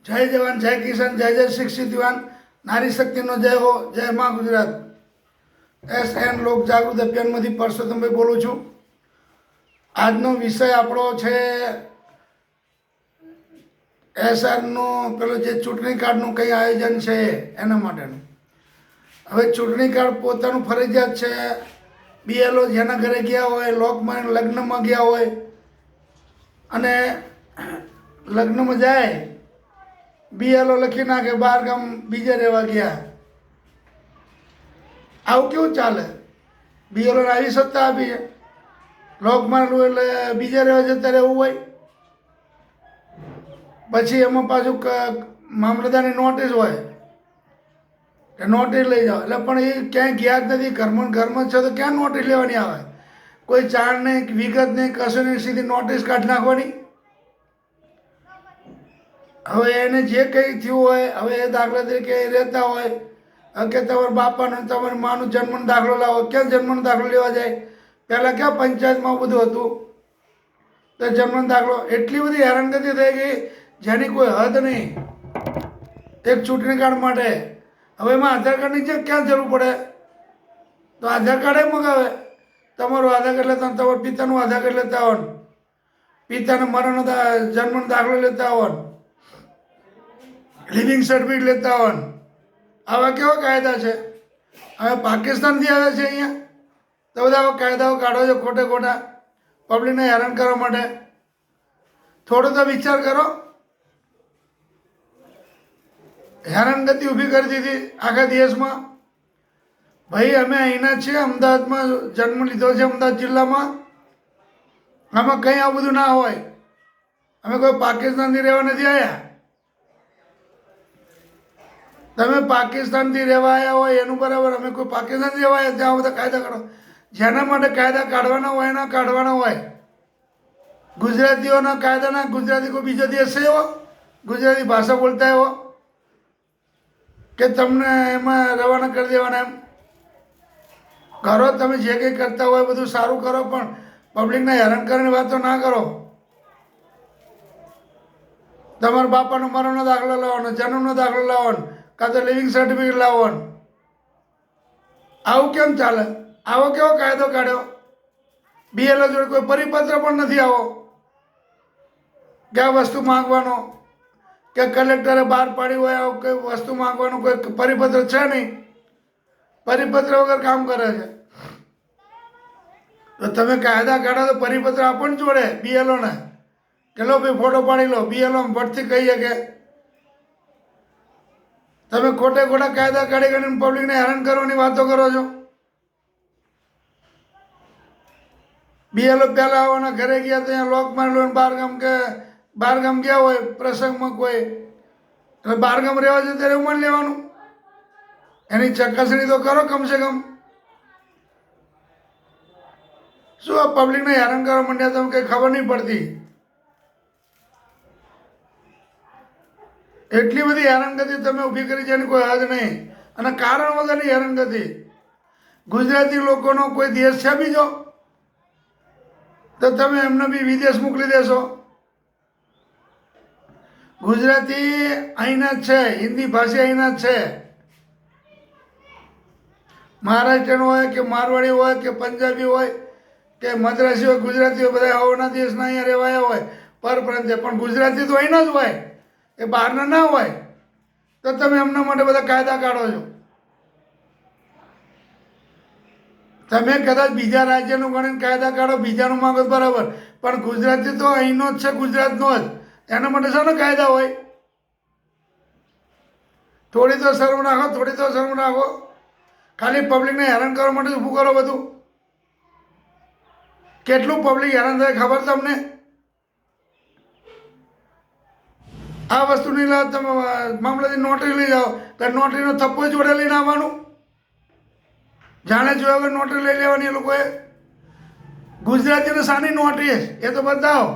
जय जवान जय किसान जय जय शिक्षित युवान नारी शक्ति नो जय हो जय माँ गुजरात। SN लोक जागृत अभियानમાંથી પરસોત્તમભાઈ બોલું છું। આજનો વિષય આપણો છે SR નો પેલો જે ચૂંટણી કાર્ડનું કંઈ આયોજન છે એના માટેનું। હવે ચૂંટણી કાર્ડ પોતાનું ફરજિયાત છે। BLO જેના ઘરે ગયા હોય, લોકમાં લગ્નમાં ગયા હોય અને લગ્નમાં જાય BLO લખી નાખે બહાર ગામ બીજે રહેવા ગયા। આવું કેવું ચાલે? BLO ને આવી સત્તા આપી છે, લોક મારેલું એટલે બીજે રહેવા જતા રહેવું હોય। પછી એમાં પાછું મામલતદારની નોટિસ હોય કે નોટિસ લઈ જાઓ, એટલે પણ એ ક્યાંય ગયા જ નથી, ઘરમાં છે તો ક્યાં નોટિસ લેવાની આવે? કોઈ જાણ નહીં, વિગત નહીં, કશું નહીં, સીધી નોટિસ કાઢી નાખવાની। હવે એને જે કંઈ થયું હોય, હવે એ દાખલા તરીકે એ રહેતા હોય કે તમારા બાપાનો તમારી માનો જન્મનો દાખલો લાવો, ક્યાં જન્મનો દાખલો લેવા જાય? પહેલાં ક્યાં પંચાયતમાં બધું હતું? તો જન્મનો દાખલો એટલી બધી હેરાનગતિ થઈ ગઈ જેની કોઈ હદ નહીં એક ચૂંટણી કાર્ડ માટે। હવે એમાં આધાર કાર્ડની જે ક્યાં જરૂર પડે? તો આધાર કાર્ડ મગાવે, તમારું આધાર કાર્ડ લેતા, તમારા પિતાનું આધાર કાર્ડ લેતા હોય, પિતાના મરણનો જન્મનો દાખલો લેતા હોય, લિવિંગ સર્ટિફિકેટ લેતા હોય। આવા કેવા કાયદા છે? હવે પાકિસ્તાનથી આવે છે અહીંયા તો બધા આવા કાયદાઓ કાઢો છો ખોટે ખોટા પબ્લિકને હેરાન કરવા માટે। થોડો તો વિચાર કરો। હેરાનગતિ ઊભી કરી દીધી આખા દેશમાં। ભાઈ અમે અહીંના છીએ, અમદાવાદમાં જન્મ લીધો છે, અમદાવાદ જિલ્લામાં। આમાં કંઈ આ બધું ના હોય। અમે કોઈ પાકિસ્તાનથી રહેવા નથી આવ્યા। તમે પાકિસ્તાનથી રહેવા આવ્યા હોય એનું બરાબર, અમે કોઈ પાકિસ્તાનથી રહેવા આવ્યા ત્યાં બધા કાયદા કાઢો। જેના માટે કાયદા કાઢવાના હોય એના કાઢવાના હોય। ગુજરાતીઓના કાયદાના, ગુજરાતી કોઈ બીજો દેશ છે એવો ગુજરાતી ભાષા બોલતા એવો કે તમને એમાં રવાના કરી દેવાના? એમ કરો, તમે જે કંઈ કરતા હોય બધું સારું કરો, પણ પબ્લિકને હેરાન કરીને વાતો ના કરો। તમારા બાપાનો મરણનો દાખલો લાવવાનો, જન્મનો દાખલો લાવવાનો, કાં તો લિવિંગ સર્ટિફિકેટ લાવવાનું। આવું કેમ ચાલે? આવો કેવો કાયદો કાઢ્યો? BLO જોડે કોઈ પરિપત્ર પણ નથી આવો કે આ વસ્તુ માંગવાનો, કે કલેક્ટરે બહાર પાડ્યું હોય આવું કોઈ વસ્તુ માંગવાનું કોઈ પરિપત્ર છે નહીં। પરિપત્ર વગર કામ કરે છે। તો તમે કાયદા કાઢો તો પરિપત્ર આપો ને જોડે BLO ને, કે લો ભાઈ ફોટો પાડી લો। BLO ભટથી કહીએ કે તમે ખોટે ખોટા કાયદા કાઢી કાઢીને પબ્લિકને હેરાન કરવાની વાતો કરો છો। BLO પહેલાં આવવાના ઘરે ગયા તો અહીંયા લોક મારેલો, બહાર ગામ ગયા હોય પ્રસંગમાં કોઈ, એટલે બહાર ગામ રહેવા છે ત્યારે ઉમર લેવાનું, એની ચકાસણી તો કરો કમસે કમ। શું આ પબ્લિકને હેરાન કરવા માંડ્યા? તમે કંઈ ખબર નહીં પડતી। એટલી બધી હેરાનગતિ તમે ઊભી કરી છે એની કોઈ હદ નહીં, અને કારણ વગરની હેરાનગતિ। ગુજરાતી લોકોનો કોઈ દેશ છે બીજો તો તમે એમને બી વિદેશ મોકલી દેશો? ગુજરાતી અહીંના જ છે, હિન્દી ભાષી અહીંના જ છે। મહારાષ્ટ્રનો હોય કે મારવાડી હોય કે પંજાબી હોય કે મદ્રાસી હોય, ગુજરાતીઓ બધા હવાના દેશના અહીંયા રહેવાયા હોય પરપ્રાંતે, પણ ગુજરાતી તો અહીંના જ હોય, એ બહારના ના હોય। તો તમે એમના માટે બધા કાયદા કાઢો છો। તમે કદાચ બીજા રાજ્યનું ગણીને કાયદા કાઢો, બીજાનું માંગો બરાબર, પણ ગુજરાતી તો અહીંનો જ છે, ગુજરાતનો જ, એના માટે શાના કાયદા હોય? થોડી તો શરમ રાખો, થોડી તો શરમ રાખો। ખાલી પબ્લિકને હેરાન કરવા માટે ઊભું કરો બધું। કેટલું પબ્લિક હેરાન થાય ખબર તમને? આ વસ્તુ નહીં લાવો તમે મામલાથી નોટરી લઈ જાઓ તો નોટરીનો થપ્પો જોડે લઈને આવવાનું, જાણે જોયા વગર નોટરી લઈ લેવાની એ લોકોએ। ગુજરાતીને શાની નોટરી એ તો બતાવો।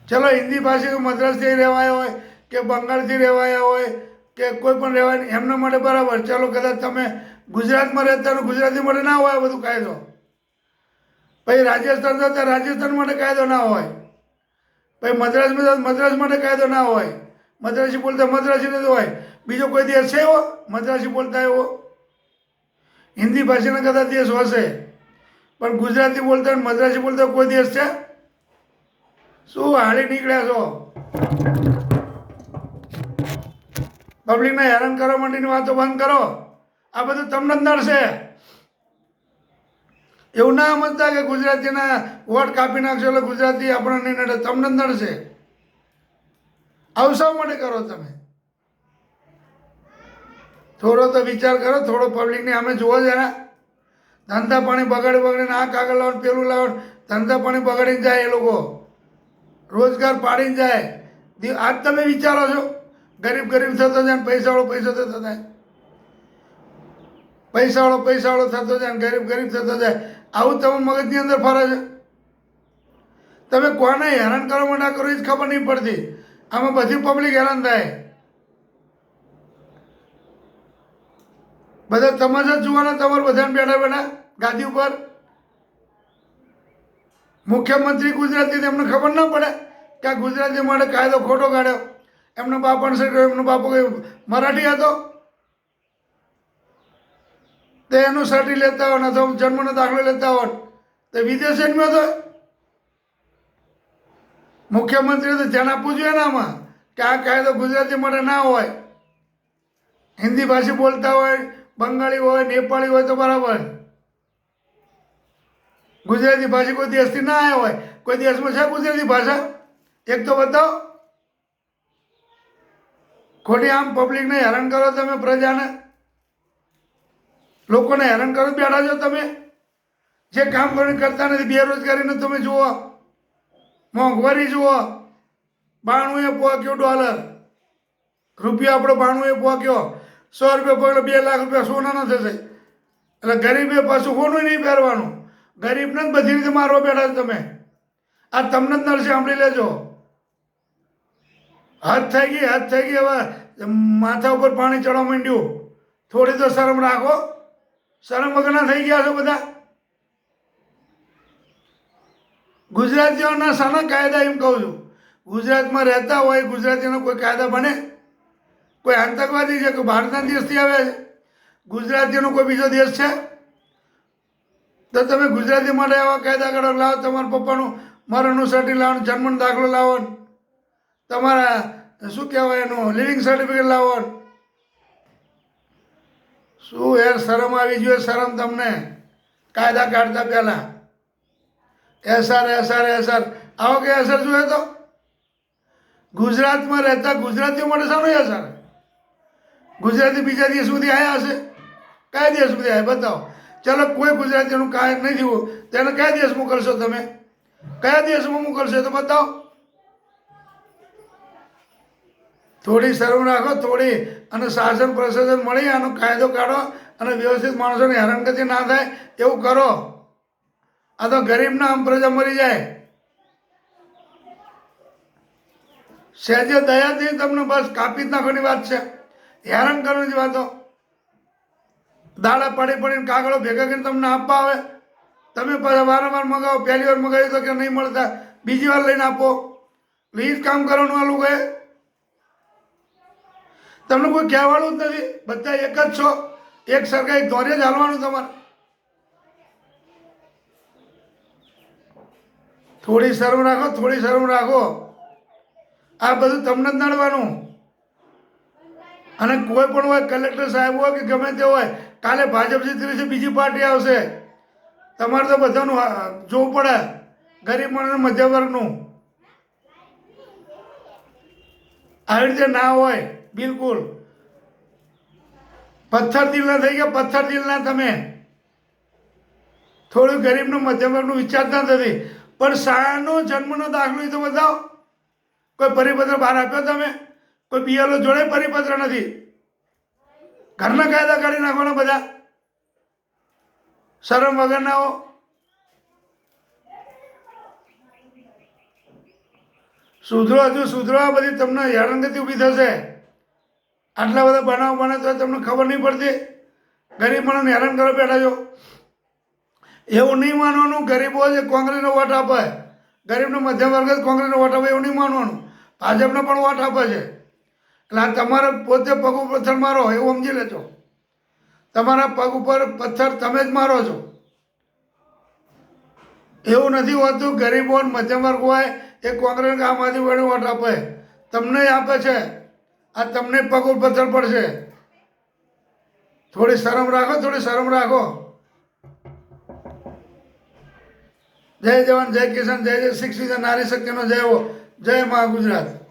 ચલો હિન્દી ભાષી મદ્રાસથી રહેવાયા હોય કે બંગાળથી રહેવાયા હોય કે કોઈ પણ રહેવાય એમના માટે બરાબર। ચાલો કદાચ તમે ગુજરાતમાં રહેતા ગુજરાતી માટે ના હોય બધું કાયદો, પછી રાજસ્થાન જતા રાજસ્થાન માટે કાયદો ના હોય, ભાઈ મદ્રાસમાં મદ્રાસ માટે કાયદો ના હોય, મદ્રાસી બોલતા મદ્રાસી નથી હોય. બીજો કોઈ દેશ છે એવો મદ્રાસી બોલતા એવો? હિન્દી ભાષાના કદાચ દેશ હશે, પણ ગુજરાતી બોલતા મદ્રાસી બોલતા કોઈ દેશ છે? શું હાલી નીકળ્યા છો? પબ્લિકને હેરાન કરવા માટેની વાતો બંધ કરો. આ બધું તમને જ નડશે. એવું ના સમજતા કે ગુજરાતીના વોટ કાપી નાખશો એટલે ગુજરાતી આપણને નહીં નડે. તમને જ નડશે. આવું શા માટે કરો તમે? થોડો તો વિચાર કરો. થોડો પબ્લિકની અમે જુઓ જરા. ધંધા પાણી બગાડીને આ કાગળ લાવો પેલું લાવો, ધંધા પાણી બગાડીને જાય એ લોકો, રોજગાર પાડીને જાય. આજ તમે વિચારો છો ગરીબ થતો જાય ને પૈસાવાળો પૈસો થતો જાય, પૈસાવાળો થતો જાય ને ગરીબ થતો જાય. આવું તમે મગજની અંદર ફરે છે. તમે કોને હેરાન કરવા માટે કરો એ જ ખબર નહીં પડતી. આમાં બધી પબ્લિક હેરાન થાય. બધા તમાશા જોવાના તમારે બધાને બેઠા ગાદી ઉપર. મુખ્યમંત્રી ગુજરાતી, એમને ખબર ના પડે કે આ ગુજરાતી માટે કાયદો ખોટો કાઢ્યો. એમનો બાપાનો સર, એમનો બાપો કઈ મરાઠી હતો તો એનું સર્ટી લેતા હોય, અથવા જન્મનો દાખલો લેતા હોય તો વિદેશ જન્મ્યો હતો. મુખ્યમંત્રી તો ધ્યાન આપવું જોઈએ ને આમાં કે આ કાયદો ગુજરાતી માટે ના હોય. હિન્દી ભાષી બોલતા હોય, બંગાળી હોય, નેપાળી હોય તો બરાબર. ગુજરાતી ભાષી કોઈ દેશથી ના આવ્યા હોય. કોઈ દેશમાં છે ગુજરાતી ભાષા? એક તો બતાવો. ખોટી આમ પબ્લિકને હેરાન કરો તમે, પ્રજાને, લોકોને હેરાન કરો બેઠા છો તમે. જે કામ કરતા નથી, બેરોજગારીને તમે જુઓ, મોંઘવારી જુઓ. 92 પહોંચ્યો ડોલર, રૂપિયા આપણો 92 પહોંચ્યો. 100 રૂપિયા પકડો 2 લાખ રૂપિયા સોનાના થશે. એટલે ગરીબે પાછું કોનું નહીં પહેરવાનું. ગરીબને જ બધી રીતે મારવા બેઠા છો તમે. આ તમને જ નડશે, સાંભળી લેજો. હદ થઈ ગઈ. હવે માથા ઉપર પાણી ચડવા માંડ્યું. થોડી તો શરમ રાખો. શરમ વગરના થઈ ગયા છો બધા. ગુજરાતીઓના શાના કાયદા એમ કહું છું. ગુજરાતમાં રહેતા હોય ગુજરાતીનો કોઈ કાયદા બને? કોઈ આતંકવાદી છે? કોઈ ભારતના દેશથી આવે છે? ગુજરાતીનો કોઈ બીજો દેશ છે? તો તમે ગુજરાતી માટે એવા કાયદા કાઢો. લાવો તમારા પપ્પાનું મરણનું સર્ટિફિકેટ લાવો, જન્મનો દાખલો લાવો, તમારા શું કહેવાય એનું લિવિંગ સર્ટિફિકેટ લાવો. શું યાર, શરમ આવી જોઈએ. શરમ તમને. કાયદા કાઢતા પહેલા એસઆર આવો કે એસઆર જોઈએ તો ગુજરાતમાં રહેતા ગુજરાતીઓ માટે શાનો એસઆર? ગુજરાતી બીજા દેશ સુધી આવ્યા હશે? કયા દેશ સુધી આવ્યા બતાવો. ચાલો કોઈ ગુજરાતીનું કાંઈ નહીં થયું તો એને કયા દેશ મોકલશો તમે? કયા દેશમાં મોકલશો તો બતાવો. થોડી શરમ રાખો, થોડી. અને શાસન પ્રશાસન મળી આનો કાયદો કાઢો અને વ્યવસ્થિત માણસોને હેરાનગતિ ના થાય એવું કરો. આ તો ગરીબના આમ પ્રજા મરી જાય. સહેજે દયાથી તમને બસ કાપી જ નાખવાની વાત છે. હેરાન કરવાની વાતો. દાડા પડીને કાગળો ભેગા કરીને તમને આપવા આવે. તમે પાછા વારંવાર મગાવો. પહેલી વાર મગાવ્યું તો કે નહીં મળતા, બીજી વાર લઈને આપો. એ જ કામ કરવાનું આ લોકોએ. તમને કોઈ કહેવાળું જ નથી. બધા એક જ છો. એક સરખા એક ધોરે જ હાલવાનું તમારે. થોડી શરમ રાખો. આ બધું તમને જ નડવાનું. અને કોઈ પણ હોય, કલેક્ટર સાહેબ હોય કે ગમે તે હોય, કાલે ભાજપ જીતી છે, બીજી પાર્ટી આવશે. તમારે તો બધાનું જોવું પડે. ગરીબ માણસ, મધ્યમ વર્ગનું. આવી રીતે ના હોય બિલકુલ. પથ્થર દિલના થઈ ગયા, પથ્થર દિલના તમે. થોડું ગરીબનું, મધ્યમ વર્ગનું વિચારતા નથી. પણ શાળાનો જન્મનો દાખલો તો બતાવો. કોઈ પરિપત્ર બહાર આપ્યો તમે? કોઈ બીએલઓ જોડે પરિપત્ર નથી. ઘરના કાયદા કાઢી નાખવાના બધા. શરમ વગરના હો. સુધરો. આ બધી તમને હેરાનગતિ ઊભી થશે. આટલા બધા બનાવ બને તો તમને ખબર નહીં પડતી. ગરીબ માણસને હેરાન કરવા બેઠા છો. એવું નહીં માનવાનું ગરીબો જે કોંગ્રેસનો વોટ આપે, ગરીબનો મધ્યમ વર્ગ જ કોંગ્રેસનો વોટ આપે એવું નહીં માનવાનું. ભાજપને પણ વોટ આપે છે. એટલે આ તમારે પોતે પગ ઉપર પથ્થર મારો એવું સમજી લેજો. તમારા પગ ઉપર પથ્થર તમે જ મારો છો. એવું નથી હોતું ગરીબો અને મધ્યમ વર્ગ હોય એ કોંગ્રેસ આમ આદમી વાળી વોટ આપે, તમને આપે છે. આ તમને પગ ઉપર પથ્થર પડશે. થોડી શરમ રાખો, થોડી શરમ રાખો. જય જવાન, જય કિસાન, જય જય શિક્ષિત, નારી શક્તિનો જય હો. જય મા ગુજરાત.